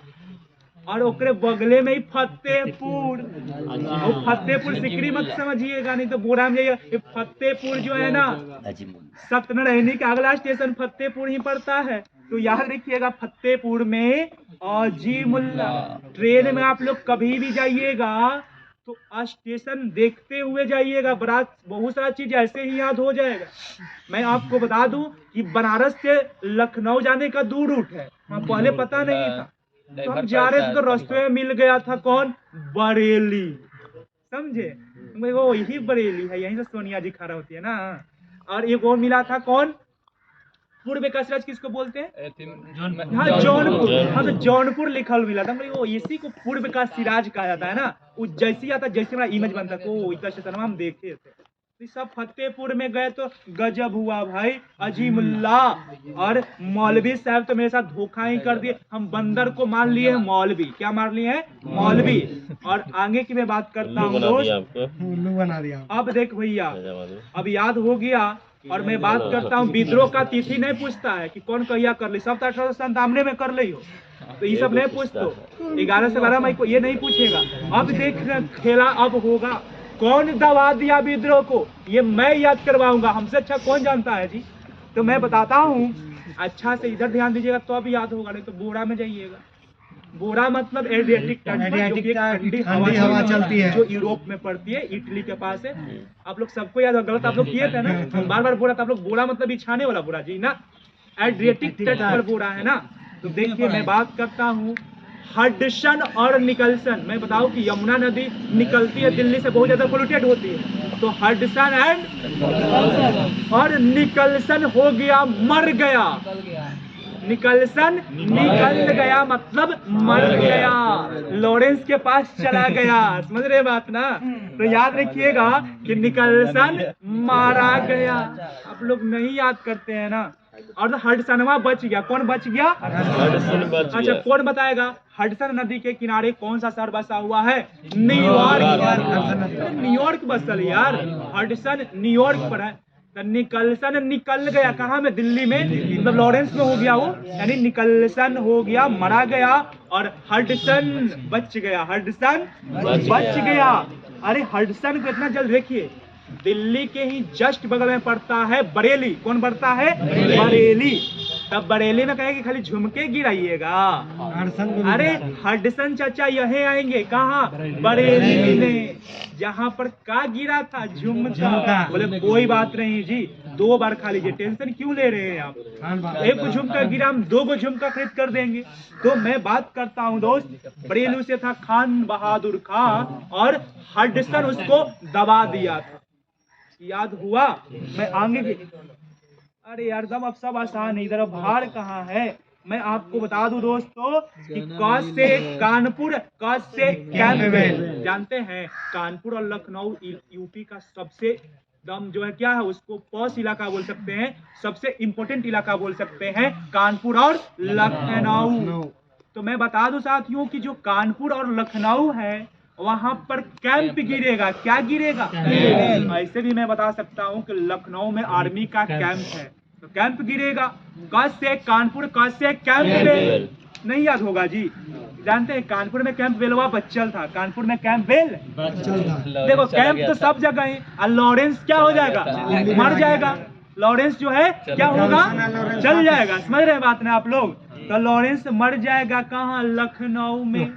और ओकरे बगले में ही फतेहपुर, और फतेहपुर सिकरी मत समझिएगा, नहीं तो बुरा में जाइएगा। फतेहपुर जो है ना, सत्यनारायणी का अगला स्टेशन फतेहपुर ही पड़ता है। तो याद रखिएगा फतेहपुर में अजीमुल्ला। ट्रेन में आप लोग कभी भी जाइएगा तो स्टेशन देखते हुए जाइएगा, बहुत सारा चीज ऐसे ही याद हो जाएगा। मैं आपको बता दूं कि बनारस से लखनऊ जाने का 2 रूट है, वहाँ पहले पता नहीं था। तो हम जा रहे थे तो रास्ते में मिल गया था कौन? बरेली, समझे? वो यही बरेली है, यहीं से सोनिया जी खड़ा होती है ना। और एक और मिला था कौन? पूर्व का सिराज किसको बोलते हैं? हाँ जौनपुर। हाँ तो जौनपुर लिखल मिला था, वो इसी को पूर्व का सिराज कहा जाता है ना। वो जैसे आता जैसे हमारा इमेज बनता है, तो इतना स्टेशन हम देखे थे। तो सब फतेहपुर में गए तो गजब हुआ भाई। अजीमुल्ला और मौलवी साहब तो मेरे साथ धोखा ही कर दिए। हम बंदर को मान लिए मौलवी। क्या मान लिए हैं? मौलवी। और आगे की मैं बात करता हूँ दोस्त, उल्लू बना दिया। अब देख भैया, अब याद हो गया और मैं बात करता हूँ विद्रोह का तिथि नहीं पूछता है कि कौन कहिया कर ली, सब तो 1897 में कर ली हो, तो ये सब नहीं पूछते। 11 से 12 मई को ये नहीं पूछेगा। अब देख खेला अब होगा, कौन दबा दिया विद्रोह को ये मैं याद करवाऊंगा, हमसे अच्छा कौन जानता है जी। तो मैं बताता हूँ, अच्छा से इधर ध्यान दीजिएगा तो अभी याद होगा, नहीं तो बोरा में जाइएगा। बोरा मतलब एडियाटिक ठंडी हवा चलती है जो यूरोप में पड़ती है, इटली के पास है। आप लोग सबको याद होगा, गलत आप लोग किए थे ना, हम बार बार बोला था आप लोग, बोरा मतलब बिछाने वाला बोरा जी ना, एड्रियाटिक तट पर बोरा है ना। तो देखिए मैं बात करता हूँ हडसन और निकलसन। मैं बताऊं कि यमुना नदी निकलती है दिल्ली से, बहुत ज्यादा पोल्यूटेड होती है, तो हडसन एंड और निकलसन हो गया मर गया, निकलसन निकल गया मतलब मर गया, लॉरेंस के पास चला गया, समझ रहे बात ना। तो याद रखिएगा कि निकलसन मारा गया, आप लोग नहीं याद करते हैं ना। और हडसनवा बच गया, कौन बच गया? अच्छा कौन बताएगा हडसन नदी के किनारे कौन सा शहर बसा हुआ है? न्यूयॉर्क। न्यूयॉर्क बसल यार, हडसन न्यूयॉर्क पर है। तो निकलसन निकल गया कहाँ में? दिल्ली में, मतलब लॉरेंस में हो गया वो, यानी निकलसन हो गया मरा गया और हडसन बच गया, हडसन बच गया। अरे हडसन को इतना जल्द देखिए, दिल्ली के ही जस्ट बगल में पड़ता है बरेली। कौन पड़ता है? बरेली। तब बरेली में कहे कि खाली झुमके गिराइएगा, अरे हडसन चाचा यहीं आएंगे, कहाँ? बरेली में, जहाँ पर का गिरा था? झुमका। बोले कोई बात नहीं जी, 2 बार खा लीजिए, टेंशन क्यों ले रहे हैं आप, एक झुमका गिरा हम 2 झुमका खरीद कर देंगे। तो मैं बात करता हूँ दोस्त, बरेली से था खान बहादुर खां और हडसन उसको दबा दिया था, याद हुआ? मैं आगे भी, अरे यार दम अब सब आसान है, इधर भार कहाँ है? मैं आपको बता दूं दोस्तों कि कौस से कानपुर, कौस से कैंपबेल, जानते हैं कानपुर और लखनऊ यूपी का सबसे दम जो है क्या है, उसको पॉश इलाका बोल सकते हैं, सबसे इम्पोर्टेंट इलाका बोल सकते हैं कानपुर और लखनऊ। तो मैं बता दूं साथियों कि जो कानपुर और लखनऊ है वहां पर कैंप गिरेगा, क्या गिरेगा? ऐसे भी मैं बता सकता हूं कि लखनऊ में आर्मी का कैंप है, तो कैंप गिरेगा। कस से कानपुर, कस से कैंपबेल, नहीं याद होगा जी। जानते हैं कानपुर में कैंपबेलवा बच्चल था, कानपुर में कैंपबेल देखो कैंप तो सब जगह है। और लॉरेंस क्या हो जाएगा? मर जाएगा। लॉरेंस जो है क्या होगा? चल जाएगा, समझ रहे बात ना आप लोग। तो लॉरेंस मर जाएगा कहाँ? लखनऊ में।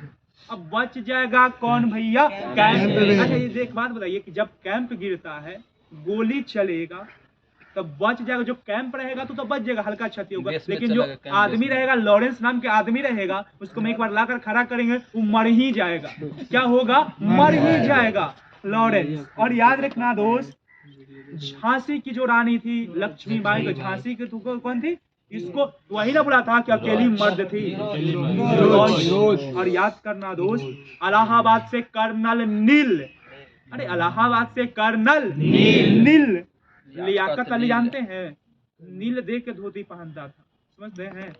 अब बच जाएगा कौन भैया? कैंप। अच्छा ये एक बात बताइए कि जब कैंप गिरता है गोली चलेगा तो बच जाएगा, जो कैंप रहेगा तो बच जाएगा, हल्का क्षति होगा, लेकिन जो आदमी रहेगा, लॉरेंस नाम के आदमी रहेगा, उसको मैं एक बार लाकर खड़ा करेंगे वो मर ही जाएगा। क्या होगा? मर ही जाएगा लॉरेंस। और याद रखना दोस्त, झांसी की जो रानी थी लक्ष्मीबाई, तो झांसी की कौन थी? इसको वही ना बोला था कि अकेली मर्द थी, और याद करना दोस्त, इलाहाबाद से कर्नल नील, अरे इलाहाबाद से कर्नल नील लियाकत अली, जानते हैं नील देख के धोती पहनता था, समझते हैं?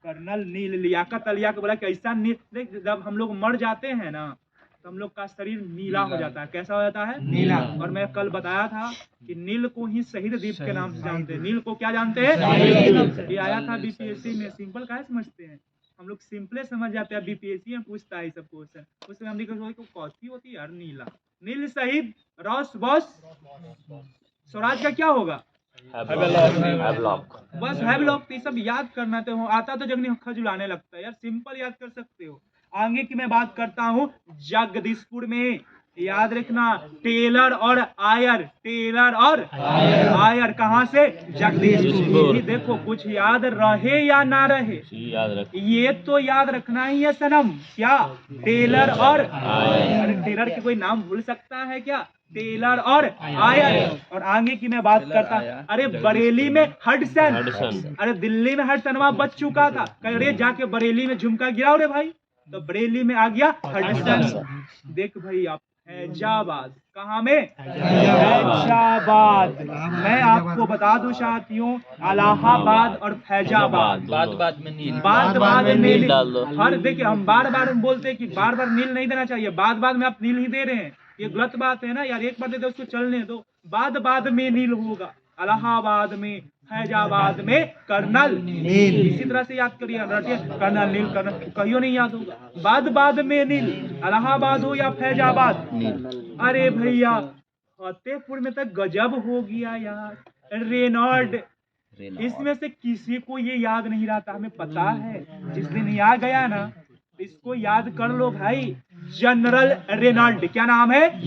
कर्नल नील लियाकत अली को बोला कि ऐसा नील देख, जब हम लोग मर जाते हैं ना तो हम लोग का शरीर नीला हो जाता है। कैसा हो जाता है? नीला। और मैं कल बताया था कि नील को ही शहीद द्वीप के नाम से जानते हैं। नील को क्या जानते हैं? ये आया था बीपीएससी में। सिंपल काहे समझते हैं हम लोग? सिंपले समझ जाते हैं, बीपीएससी में पूछता है सब क्वेश्चन, उसमें हम लिखा कौथी होती है यार? नीला। नील शहीद रॉस बॉस स्वराज का क्या होगा? बस हैवलॉक। तो सब याद करना तो आता तो जगनी खजुलाने लगता है यार, सिंपल याद कर सकते हो। आगे की मैं बात करता हूँ जगदीशपुर में, याद रखना टेलर और आयर, टेलर और आयर कहाँ से? जगदीशपुर। देखो कुछ याद रहे या ना रहे, ये तो याद रखना ही है सनम। क्या? टेलर और आयर। टेलर के कोई नाम भूल सकता है क्या? टेलर और आयर। और आगे की मैं बात करता, अरे बरेली में हडसन, अरे दिल्ली में हडसनवा बच चुका था, अरे जाके बरेली में झुमका गिराओ रे भाई, तो बरेली में आ गया हडसन। देख भाई आप फैजाबाद, कहाँ में? फैजाबाद। मैं आपको बता दूं साथियों, इलाहाबाद और फैजाबाद, बाद में नील, बाद में नील। हर देखिए हम बार बार बोलते हैं कि बार बार नील नहीं देना चाहिए, बाद में आप नील ही दे रहे हैं, ये गलत बात है ना यार। एक बार दे दो उसको चलने दो, बाद में नील होगा। इलाहाबाद में, फैजाबाद में कर्नल नील। इसी तरह से याद करिए, रटिए, कर्नल नील, कर्नल कहियो नहीं याद होगा। बाद में नील, इलाहाबाद हो या फैजाबाद। अरे भैया फतेहपुर में तो गजब हो गया यार, रेनॉल्ड। इसमें से किसी को ये याद नहीं रहता, हमें पता है। जिस दिन याद गया ना, इसको याद कर लो भाई, जनरल रेनॉल्ड। क्या नाम है?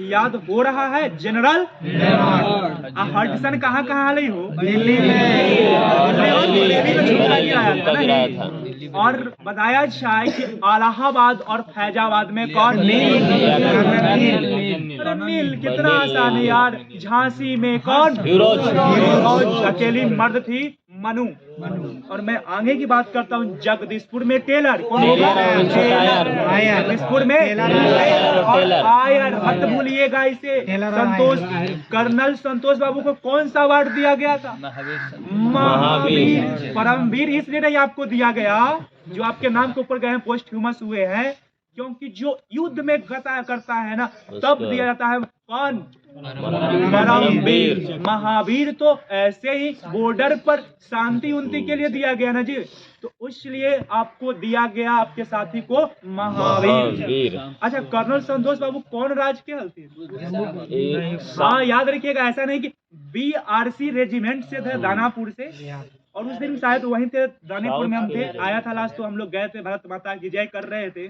याद हो रहा है? जनरल हडसन कहाँ हाल हो? दिल्ली में। और बताया जाए कि इलाहाबाद और फैजाबाद में कौन? नील। कितना आसान है यार। झांसी में कौन? अकेली मर्द थी, मनु। और मैं आगे की बात करता हूँ, जगदीशपुर में टेलर। कौन होगा? जगदीशपुर में आयर। मत भूलिएगा इसे। संतोष, कर्नल संतोष बाबू को कौन सा अवार्ड दिया गया था? महावीर। परमवीर इसलिए नहीं आपको दिया गया, जो आपके नाम के ऊपर गए पोस्ट ह्यूमस हुए हैं, क्योंकि जो युद्ध में करता है ना, तब दिया जाता है। कौन? परमवीर। महावीर तो ऐसे ही बॉर्डर पर शांति उन्नति के लिए दिया गया ना जी, तो इसलिए आपको दिया गया, आपके साथी को महावीर। अच्छा, कर्नल संतोष बाबू कौन राज्य के हल थे? हाँ याद रखिएगा, ऐसा नहीं कि BRC रेजिमेंट से थे, दानापुर से। और उस दिन शायद वहीं थे, दानापुर में हम थे। आया था लास्ट, तो हम लोग गए थे, भारत माता की जय कर रहे थे,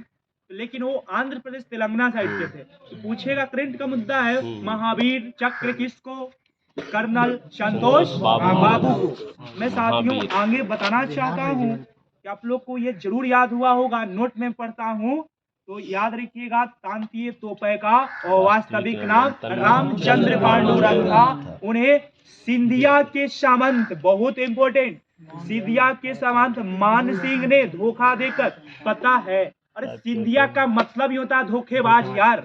लेकिन वो आंध्र प्रदेश तेलंगाना साइड के थे। तो पूछेगा, करंट का मुद्दा है, महावीर चक्र किसको? कर्नल संतोष बाबू को। मैं साथियों आगे बताना चाहता हूँ कि आप लोग को ये जरूर याद हुआ होगा, नोट में पढ़ता हूँ तो याद रखिएगा। तांतीय तोपे का वास्तविक नाम रामचंद्र पांडुरंग था। उन्हें सिंधिया के सामंत, बहुत इंपॉर्टेंट, सिंधिया के सामंत मान सिंह ने धोखा देकर, पता है? अरे सिंधिया का मतलब ही होता है धोखेबाज यार।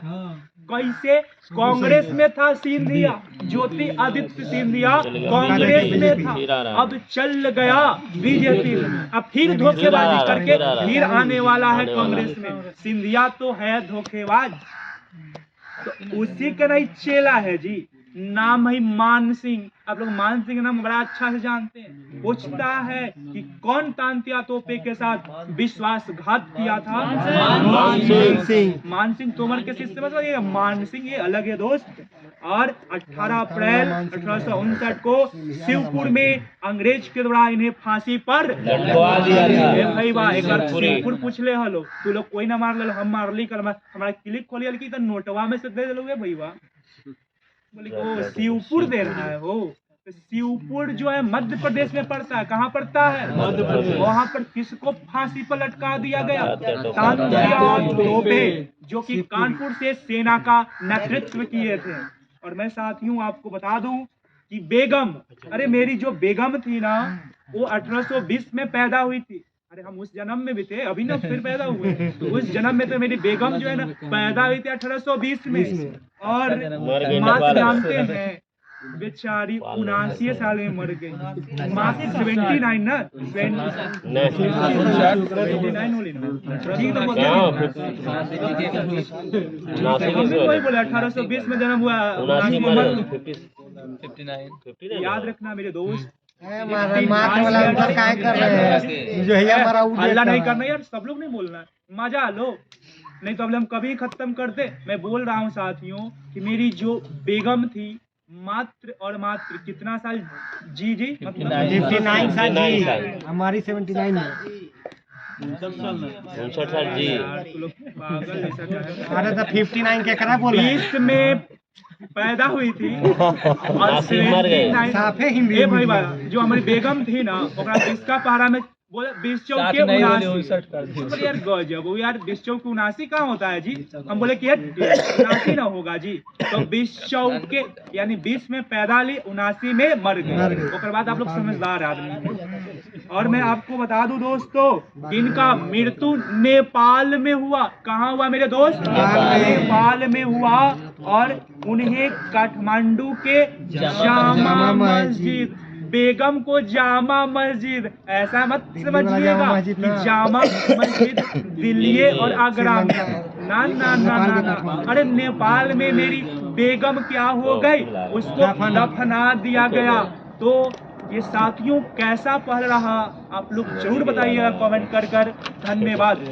कैसे? कांग्रेस में था सिंधिया, ज्योति आदित्य सिंधिया कांग्रेस में था, अब चल गया बीजेपी में, अब फिर धोखेबाजी करके फिर आने वाला है कांग्रेस में। सिंधिया तो है धोखेबाज, तो उसी का नहीं चेला है जी। नाम है मान सिंह। आप लोग मान सिंह नाम बड़ा अच्छा से जानते हैं। पूछता है कि कौन तांत्या तोपे के साथ विश्वासघात किया था? मान सिंह तोमर के शिष्य। मतलब मान सिंह ये अलग है दोस्त। और 18 अप्रैल 1859 को शिवपुर में अंग्रेज के द्वारा इन्हें फांसी पर लटका दिया था। भाई वाह, एक बार शिवपुर पूछ ले हलो, तू लोग कोई ना मार ले, हम मार ली कर, हमारा क्लिप खोलिए की नोटवा में से दे लोगे भाई वाह। बोले ओ शिवपुर दे रहा है हो, तो शिवपुर जो है मध्य प्रदेश में पड़ता है। कहाँ पड़ता है? मध्य प्रदेश। वहाँ पर किसको फांसी पर लटका दिया गया? तांत्या तोपे, जो कि कानपुर से सेना का नेतृत्व किए थे। और मैं साथियों आपको बता दूं कि बेगम, अरे मेरी जो बेगम थी ना, वो 1820 में पैदा हुई थी। अरे हम उस जन्म में भी थे, अभी ना फिर पैदा हुए। तो उस जन्म में तो मेरी बेगम जो है ना पैदा हुई थी 1820 में। और माँ जानते हैं बेचारी 79 साल में मर गई। माँ 79 ना, 79 होली ना, ठीक तो वही बोला 1820 में जन्म हुआ, 59 याद रखना मेरे दोस्त। हल्ला नहीं करना यार, सब लोग नहीं बोलना, मजा लो, नहीं तो हम कभी खत्म करते। मैं बोल रहा हूँ साथियों कि मेरी जो बेगम थी मात्र और मात्र कितना साल जी? 59 साल जी। हमारी 79 है। 59 साल जी। अरे तो 59 के करा बोल 20 में पैदा हुई थी और 79 भाई जो हमारी बेगम थी ना, इसका पहाड़ा में बोले 20 चौक के 79 यार गजब यार, 20 चौक 79 कहाँ होता है जी? हम बोले कि 79 ना होगा जी। तो 20 चौक के यानी 20 में पैदा ली, 79 में मर गए। उसके बाद आप लोग समझदार आदमी। और मैं आपको बता दूं दोस्तों, इनका मृत्यु नेपाल में हुआ। कहाँ हुआ मेरे दोस्त? नेपाल में हुआ। और उन्हें काठमांडू के जामा मस्जिद, बेगम को जामा मस्जिद, ऐसा मत समझिएगा कि जामा मस्जिद दिल्ली और आगरा में, ना ना ना ना ना। अरे नेपाल में मेरी बेगम क्या हो गई, उसको दफना दिया गया। तो ये साथियों कैसा पढ़ रहा आप लोग जरूर बताइएगा कमेंट कर। धन्यवाद।